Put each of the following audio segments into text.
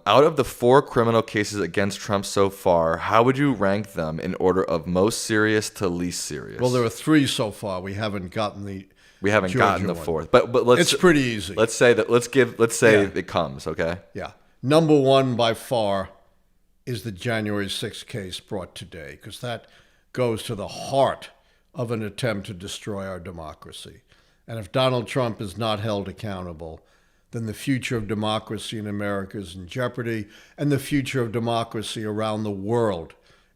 out of the 4 criminal cases against Trump so far, how would you rank them in order of most serious to least serious? Well, there are 3 so far. We haven't gotten the gotten the one. 4th, but let's. It's pretty easy. Let's say it comes, okay? Yeah. Number 1 by far is the January 6th case brought today, because that goes to the heart of an attempt to destroy our democracy. And if Donald Trump is not held accountable, then the future of democracy in America is in jeopardy, and the future of democracy around the world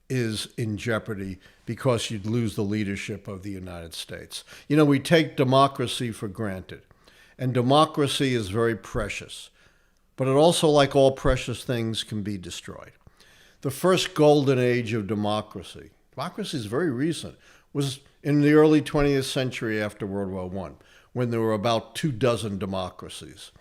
is in jeopardy, because you'd lose the leadership of the United States. You know, we take democracy for granted, and democracy is very precious, but it also, like all precious things, can be destroyed. The first golden age of democracy is very recent, was in the early 20th century after World War I, when there were about 24 democracies.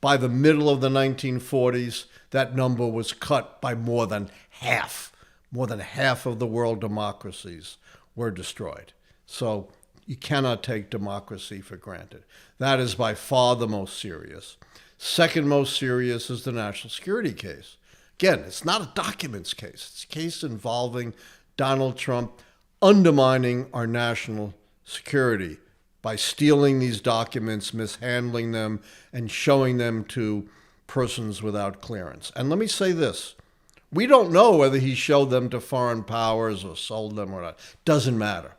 By the middle of the 1940s, that number was cut by more than half. More than half of the world democracies were destroyed. So you cannot take democracy for granted. That is by far the most serious. Second most serious is the national security case. Again, it's not a documents case. It's a case involving Donald Trump undermining our national security by stealing these documents, mishandling them, and showing them to persons without clearance. And let me say this. We don't know whether he showed them to foreign powers or sold them or not. Doesn't matter.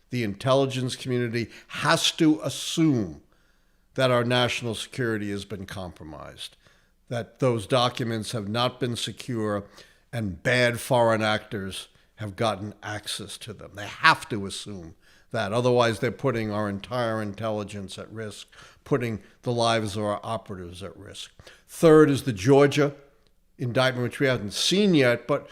The intelligence community has to assume that our national security has been compromised, that those documents have not been secure, and bad foreign actors have gotten access to them. They have to assume that. Otherwise, they're putting our entire intelligence at risk, putting the lives of our operatives at risk. Third is the Georgia indictment, which we haven't seen yet, but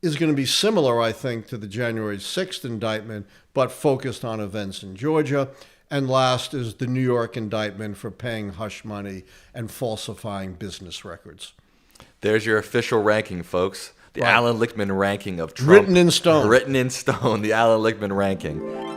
is going to be similar, I think, to the January 6th indictment, but focused on events in Georgia. And last is the New York indictment for paying hush money and falsifying business records. There's your official ranking, folks. The Right. Allan Lichtman ranking of Trump. Written in stone. Written in stone, the Allan Lichtman ranking.